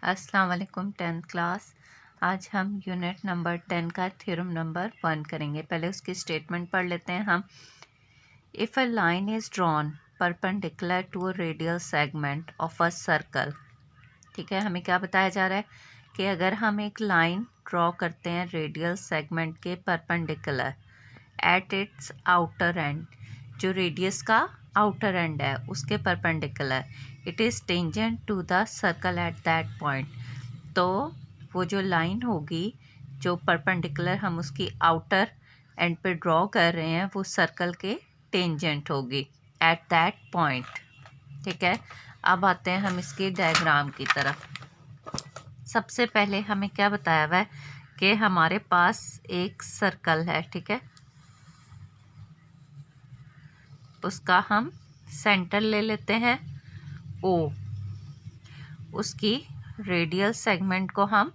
अस्सलाम वालेकुम 10th class. आज हम यूनिट नंबर 10 का थ्योरम नंबर 1 करेंगे। पहले उसकी स्टेटमेंट पढ़ लेते हैं हम। If a line is drawn perpendicular to a radial segment of a circle. ठीक है, हमें क्या बताया जा रहा है कि अगर हम एक लाइन ड्रॉ करते हैं रेडियल सेगमेंट के perpendicular at its outer end, जो रेडियस का आउटर एंड है उसके perpendicular, it is tangent to the circle at that point. तो वो जो लाइन होगी जो परपेंडिकुलर हम उसकी आउटर एंड पे ड्रॉ कर रहे हैं वो सर्कल के टेंजेंट होगी एट दैट पॉइंट। ठीक है, अब आते हैं हम इसके डायग्राम की तरफ। सबसे पहले हमें क्या बताया हुआ है कि हमारे पास एक सर्कल है। ठीक है, उसका हम सेंटर ले लेते हैं ओ, उसकी रेडियल सेगमेंट को हम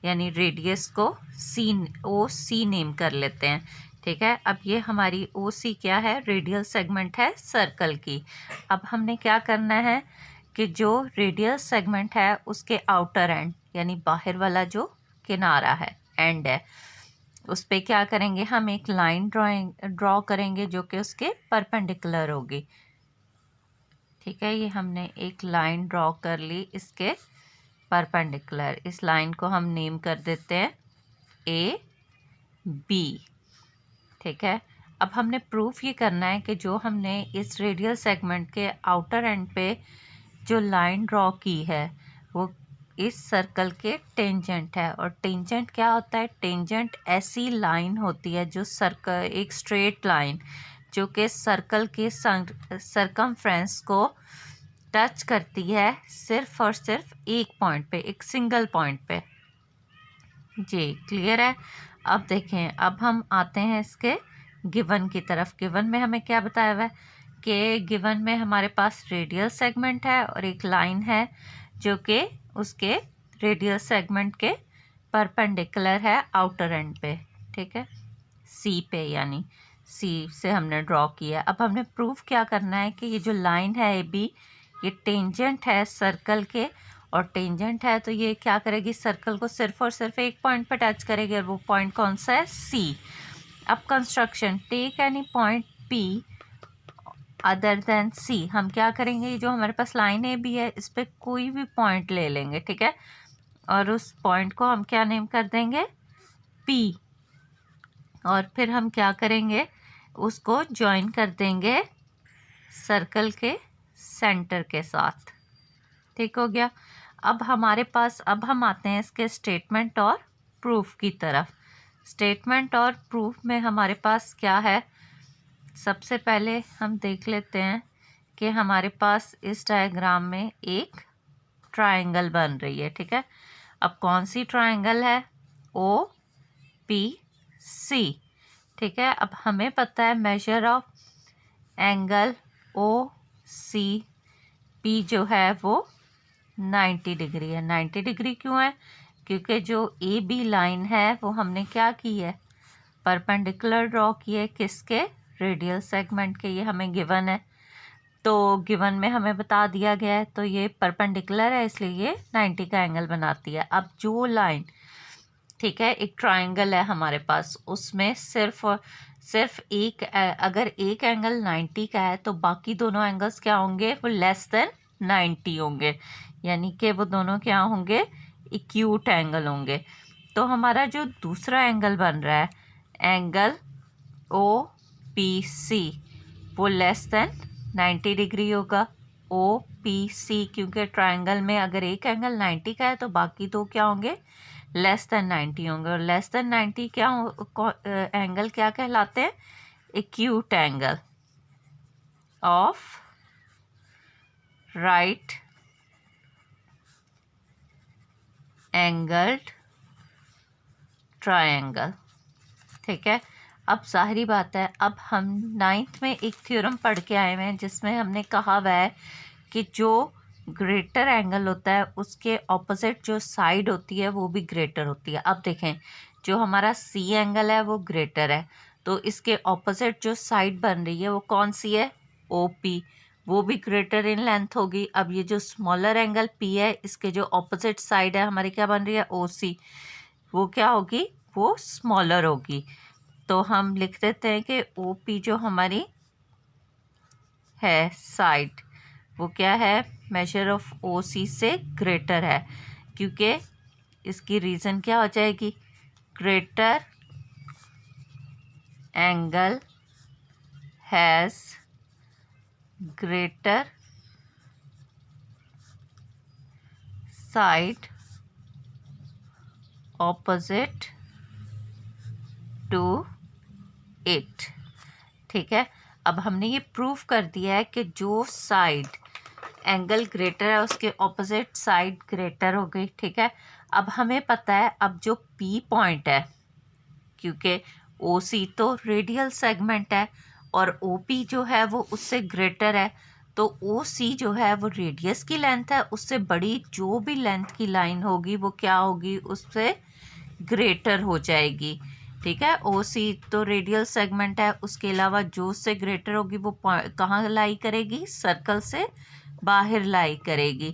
यानी रेडियस को सी नेम कर लेते हैं। ठीक है, अब ये हमारी ओ सी क्या है, रेडियल सेगमेंट है सर्कल की। अब हमने क्या करना है कि जो रेडियल सेगमेंट है उसके आउटर एंड यानी बाहर वाला जो किनारा है, एंड है, उस पर क्या करेंगे, हम एक लाइन ड्रॉ करेंगे जो कि उसके परपेंडिकुलर होगी। ठीक है, ये हमने एक लाइन ड्रॉ कर ली इसके परपेंडिकुलर। इस लाइन को हम नेम कर देते हैं ए बी। ठीक है, अब हमने प्रूफ ये करना है कि जो हमने इस रेडियल सेगमेंट के आउटर एंड पे जो लाइन ड्रॉ की है वो इस सर्कल के टेंजेंट है। और टेंजेंट क्या होता है, टेंजेंट ऐसी लाइन होती है जो सर्कल, एक स्ट्रेट लाइन जो कि सर्कल के सरकमफ्रेंस को टच करती है सिर्फ और सिर्फ एक पॉइंट पे, एक सिंगल पॉइंट पे। जी क्लियर है। अब देखें, अब हम आते हैं इसके गिवन की तरफ। गिवन में हमें क्या बताया हुआ है कि गिवन में हमारे पास रेडियल सेगमेंट है और एक लाइन है जो कि उसके रेडियल सेगमेंट के परपेंडिकुलर है आउटर एंड पे। ठीक है, सी पे, यानी सी से हमने ड्रॉ किया। अब हमने प्रूफ क्या करना है कि ये जो लाइन है ए बी, ये टेंजेंट है सर्कल के, और टेंजेंट है तो ये क्या करेगी, सर्कल को सिर्फ और सिर्फ एक पॉइंट पर टच करेगी, और वो पॉइंट कौन सा है, सी। अब construction, take any point P other than C. हम क्या करेंगे, जो हमारे पास लाइन ए बी है इस पर कोई भी पॉइंट ले लेंगे। ठीक है, और उस पॉइंट को हम क्या नेम कर देंगे, पी। और फिर हम क्या करेंगे, उसको ज्वाइन कर देंगे सर्कल के सेंटर के साथ। ठीक हो गया। अब हमारे पास, अब हम आते हैं इसके स्टेटमेंट और प्रूफ की तरफ। स्टेटमेंट और प्रूफ में हमारे पास क्या है, सबसे पहले हम देख लेते हैं कि हमारे पास इस डायग्राम में एक ट्रायंगल बन रही है। ठीक है, अब कौन सी ट्रायंगल है, ओ पी सी। ठीक है, अब हमें पता है measure of angle O C P जो है वो 90 डिग्री है। 90 डिग्री क्यों है, क्योंकि जो ए बी लाइन है वो हमने क्या की है, परपेंडिकुलर ड्रॉ की है, किसके, रेडियल सेगमेंट के। ये हमें गिवन है, तो गिवन में हमें बता दिया गया है, तो ये परपेंडिकुलर है इसलिए ये 90 का एंगल बनाती है। अब जो लाइन, ठीक है, एक ट्रायंगल है हमारे पास, उसमें सिर्फ एक, अगर एक एंगल 90 का है तो बाकी दोनों एंगल्स क्या होंगे, वो लेस देन 90 होंगे, यानी कि वो दोनों क्या होंगे, एक्यूट एंगल होंगे। तो हमारा जो दूसरा एंगल बन रहा है, एंगल ओ पी सी, वो लेस देन 90 डिग्री होगा। ओ पी सी, क्योंकि ट्रायंगल में अगर एक एंगल 90 का है तो बाकी दो क्या होंगे, लेस देन 90 होंगे। और लेस देन 90 क्या एंगल क्या कहलाते हैं, acute angle of right angled triangle. ठीक है, अब जाहिरी बात है, अब हम 9th में एक थ्योरम पढ़ के आए हुए हैं जिसमें हमने कहा हुआ है कि जो ग्रेटर एंगल होता है उसके ऑपोजिट जो साइड होती है वो भी ग्रेटर होती है। अब देखें, जो हमारा सी एंगल है वो ग्रेटर है, तो इसके ऑपोजिट जो साइड बन रही है वो कौन सी है, ओ पी, वो भी ग्रेटर इन लेंथ होगी। अब ये जो स्मॉलर एंगल पी है, इसके जो ऑपोजिट साइड है हमारी क्या बन रही है, ओ सी, वो क्या होगी, वो स्मॉलर होगी। तो हम लिख देते हैं कि ओ पी जो हमारी है साइड, वो क्या है, मेजर ऑफ ओ सी से ग्रेटर है, क्योंकि इसकी रीज़न क्या हो जाएगी, greater angle has greater side opposite to it. ठीक है, अब हमने ये प्रूव कर दिया है कि जो साइड एंगल ग्रेटर है उसके ऑपोजिट साइड ग्रेटर हो गई। ठीक है, अब हमें पता है, अब जो पी पॉइंट है, क्योंकि ओ सी तो रेडियल सेगमेंट है और ओ पी जो है वो उससे ग्रेटर है, तो ओ सी जो है वो रेडियस की लेंथ है, उससे बड़ी जो भी लेंथ की लाइन होगी वो क्या होगी, उससे ग्रेटर हो जाएगी। ठीक है, ओ सी तो रेडियल सेगमेंट है, उसके अलावा जो उससे ग्रेटर होगी वो कहाँ लाई करेगी, सर्कल से बाहर लाई करेगी।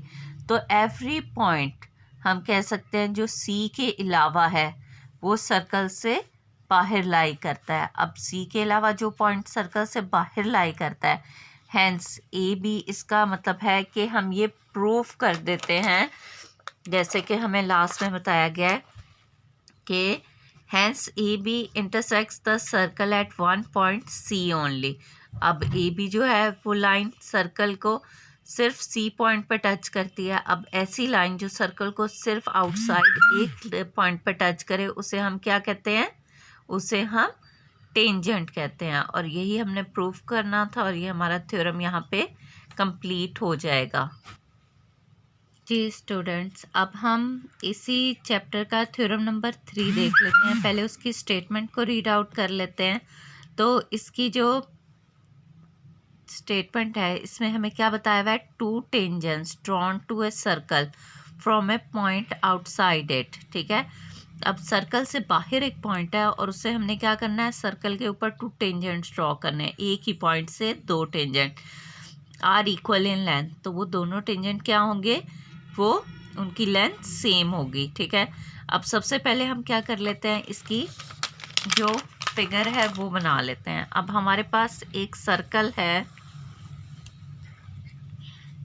तो एवरी पॉइंट हम कह सकते हैं जो सी के अलावा है वो सर्कल से बाहर लाई करता है। अब सी के अलावा जो पॉइंट सर्कल से बाहर लाई करता है, हैंस ए बी, इसका मतलब है कि हम ये प्रूफ कर देते हैं, जैसे कि हमें लास्ट में बताया गया है कि hence A B intersects the circle at one point C only. अब ए बी जो है वो लाइन सर्कल को सिर्फ सी पॉइंट पर टच करती है। अब ऐसी लाइन जो सर्कल को सिर्फ आउटसाइड एक पॉइंट पर टच करे, उसे हम क्या कहते हैं, उसे हम टेंजेंट कहते हैं। और यही हमने प्रूफ करना था, और ये हमारा थ्योरम यहाँ पे कंप्लीट हो जाएगा। जी स्टूडेंट्स, अब हम इसी चैप्टर का थ्योरम नंबर 3 देख लेते हैं। पहले उसकी स्टेटमेंट को रीड आउट कर लेते हैं। तो इसकी जो स्टेटमेंट है, इसमें हमें क्या बताया हुआ है, two tangents drawn to a circle from a point outside it. ठीक है, अब सर्कल से बाहर एक पॉइंट है और उससे हमने क्या करना है, सर्कल के ऊपर टू टेंजेंट्स ड्रॉ करने हैं। एक ही पॉइंट से दो tangent are equal in length, तो वो दोनों टेंजेंट क्या होंगे, वो उनकी लेंथ सेम होगी। ठीक है, अब सबसे पहले हम क्या कर लेते हैं, इसकी जो फिगर है वो बना लेते हैं। अब हमारे पास एक सर्कल है,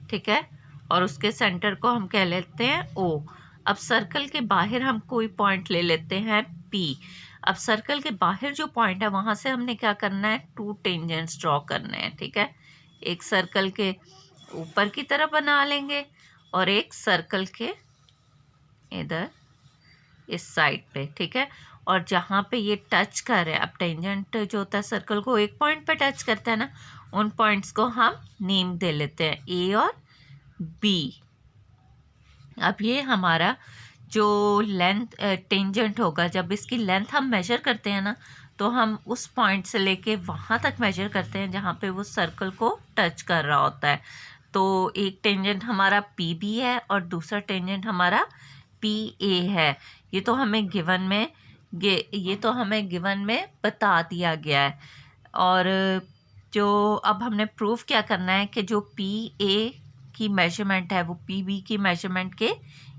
ठीक है, और उसके सेंटर को हम कह लेते हैं ओ। अब सर्कल के बाहर हम कोई पॉइंट ले लेते हैं पी। अब सर्कल के बाहर जो पॉइंट है वहाँ से हमने क्या करना है, टू टेंजेंट्स ड्रॉ करने हैं। ठीक है, एक सर्कल के ऊपर की तरफ बना लेंगे और एक सर्कल के इधर इस साइड पे। ठीक है, और जहाँ पे ये टच कर रहे हैं, अब टेंजेंट जो होता है सर्कल को एक पॉइंट पे टच करता है ना, उन पॉइंट्स को हम नेम दे लेते हैं ए और बी। अब ये हमारा जो लेंथ टेंजेंट होगा, जब इसकी लेंथ हम मेजर करते हैं ना, तो हम उस पॉइंट से लेके वहाँ तक मेजर करते हैं जहाँ पे वो सर्कल को टच कर रहा होता है। तो एक टेंजेंट हमारा पी बी है और दूसरा टेंजेंट हमारा पी ए है। ये तो हमें गिवन में बता दिया गया है। और जो अब हमने प्रूफ क्या करना है कि जो पी ए की मेजरमेंट है वो पी बी की मेजरमेंट के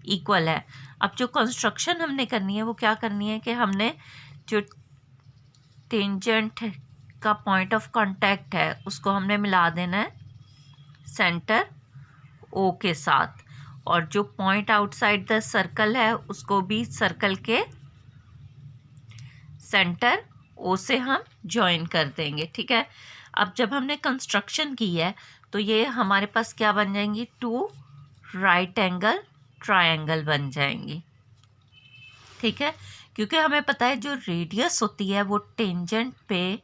इक्वल है। अब जो कंस्ट्रक्शन हमने करनी है वो क्या करनी है कि हमने जो टेंजेंट का पॉइंट ऑफ कांटेक्ट है उसको हमने मिला देना है सेंटर ओ के साथ, और जो पॉइंट आउटसाइड द सर्कल है उसको भी सर्कल के सेंटर ओ से हम ज्वाइन कर देंगे। ठीक है, अब जब हमने कंस्ट्रक्शन की है तो ये हमारे पास क्या बन जाएंगी, टू राइट एंगल ट्रायंगल बन जाएंगी। ठीक है, क्योंकि हमें पता है जो रेडियस होती है वो टेंजेंट पे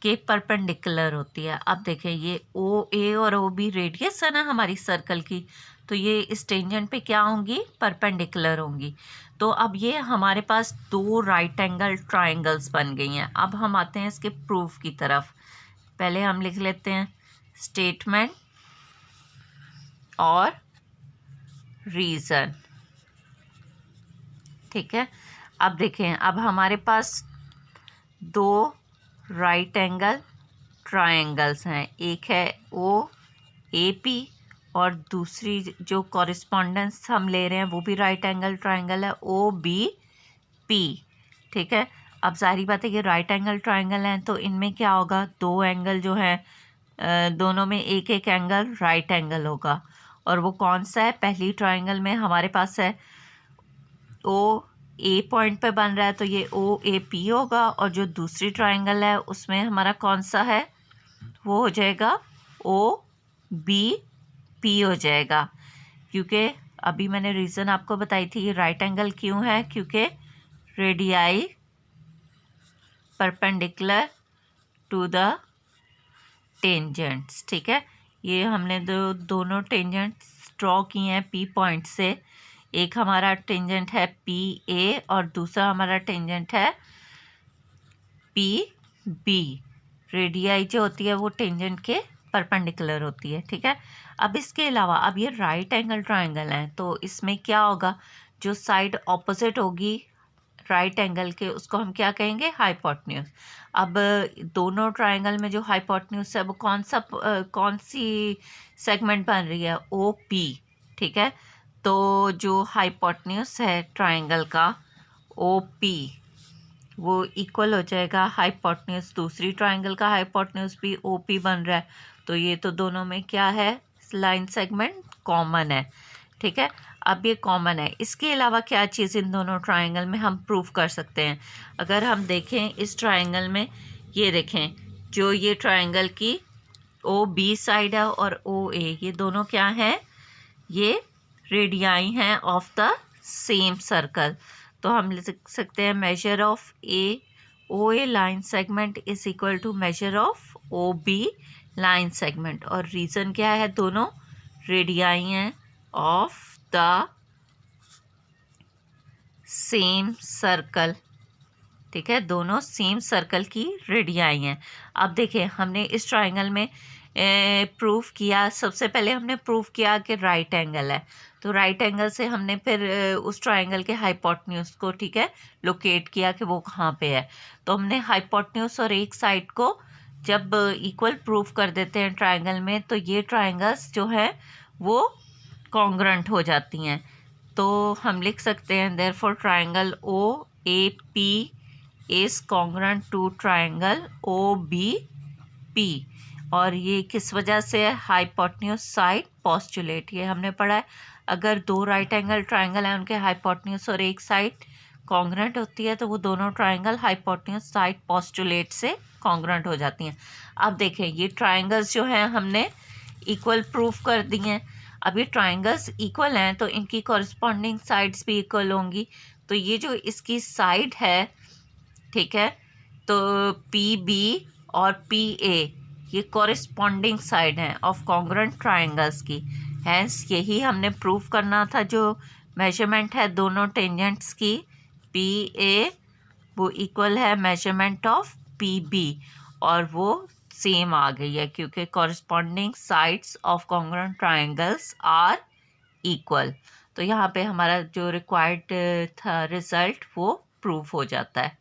के परपेंडिकुलर होती है। अब देखें, ये ओ ए और ओ बी रेडियस है ना हमारी सर्कल की, तो ये इस टेंजेंट पे क्या होंगी, परपेंडिकुलर होंगी। तो अब ये हमारे पास दो राइट एंगल ट्रायंगल्स बन गई हैं। अब हम आते हैं इसके प्रूफ की तरफ। पहले हम लिख लेते हैं स्टेटमेंट और रीज़न। ठीक है, अब देखें, अब हमारे पास दो राइट एंगल ट्रायंगल्स हैं, एक है ओ, AP और दूसरी जो कॉरिस्पॉन्डेंस हम ले रहे हैं वो भी राइट एंगल ट्राइंगल है OBP। ठीक है, अब सारी बात है ये राइट एंगल ट्राइंगल हैं तो इनमें क्या होगा, दो एंगल जो है दोनों में एक एक एंगल राइट एंगल होगा। और वो कौन सा है, पहली ट्राइंगल में हमारे पास है OA पॉइंट पे बन रहा है तो ये OAP होगा, और जो दूसरी ट्राइंगल है उसमें हमारा कौन सा है, वो हो जाएगा OBP हो जाएगा। क्योंकि अभी मैंने रीज़न आपको बताई थी ये राइट एंगल क्यों है, क्योंकि radii perpendicular to the tangents. ठीक है, ये हमने दोनों टेंजेंट्स ड्रॉ किए हैं P पॉइंट से। एक हमारा टेंजेंट है PA और दूसरा हमारा टेंजेंट है PB। रेडियाई जो होती है वो टेंजेंट के परपेंडिकुलर होती है। ठीक है, अब इसके अलावा अब ये राइट एंगल ट्राइंगल है तो इसमें क्या होगा, जो साइड ऑपोजिट होगी राइट एंगल के उसको हम क्या कहेंगे, हाइपोटेन्यूज। अब दोनों ट्राइंगल में जो हाइपोटेन्यूज है वो कौन सी सेगमेंट बन रही है, OP। ठीक है, तो जो हाइपोटेन्यूज है ट्राइंगल का OP वो इक्वल हो जाएगा हाइपोटेन्यूज, दूसरी ट्राइंगल का हाइपोटेन्यूज भी OP बन रहा है तो ये तो दोनों में क्या है, लाइन सेगमेंट कॉमन है। ठीक है, अब ये कॉमन है, इसके अलावा क्या चीज़ इन दोनों ट्राइंगल में हम प्रूव कर सकते हैं। अगर हम देखें इस ट्राइंगल में, ये देखें जो ये ट्राइंगल की OB साइड है और OA, ये दोनों क्या हैं, ये रेडियाई हैं ऑफ द सेम सर्कल। तो हम लिख सकते हैं measure of OA line segment is equal to measure of OB line segment. और रीज़न क्या है, दोनों रेडियाई हैं ऑफ द सेम सर्कल। ठीक है, दोनों सेम सर्कल की रेडियाई हैं। अब देखिए हमने इस ट्राइंगल में प्रूफ किया, सबसे पहले हमने प्रूफ किया कि राइट एंगल है, तो राइट एंगल से हमने फिर उस ट्राइंगल के हाइपोटेन्यूज को, ठीक है, लोकेट किया कि वो कहाँ पे है। तो हमने हाइपोटेन्यूज और एक साइड को जब इक्वल प्रूफ कर देते हैं ट्राइंगल में तो ये ट्राइंगल्स जो हैं वो कॉन्ग्रुएंट हो जाती हैं। तो हम लिख सकते हैं therefore triangle OAP is congruent to triangle OBP। और ये किस वजह से है, हाइपोटेन्यूज साइड पोस्टुलेट, ये हमने पढ़ा है। अगर दो राइट एंगल ट्राइंगल हैं उनके हाइपोटेन्यूज और एक साइड कॉन्ग्रुएंट होती है तो वो दोनों ट्राइंगल हाइपोटेन्यूज साइड पोस्टुलेट से कॉन्ग्रुएंट हो जाती हैं। अब देखें ये ट्राइंगल्स जो हैं हमने इक्वल प्रूफ कर दी हैं। अब ये ट्राइंगल्स इक्वल हैं तो इनकी कॉरस्पॉन्डिंग साइड्स भी इक्वल होंगी। तो ये जो इसकी साइड है, ठीक है, तो PB और PA ये कॉरस्पॉन्डिंग साइड हैं ऑफ कॉन्ग्रुएंट ट्राइंगल्स की। हैंस यही हमने प्रूफ करना था। जो मेजरमेंट है दोनों टेंजेंट्स की PA वो इक्वल है मेजरमेंट ऑफ PB और वो सेम आ गई है क्योंकि corresponding sides of congruent triangles are equal. तो यहाँ पे हमारा जो रिक्वायर्ड था रिजल्ट वो प्रूफ हो जाता है।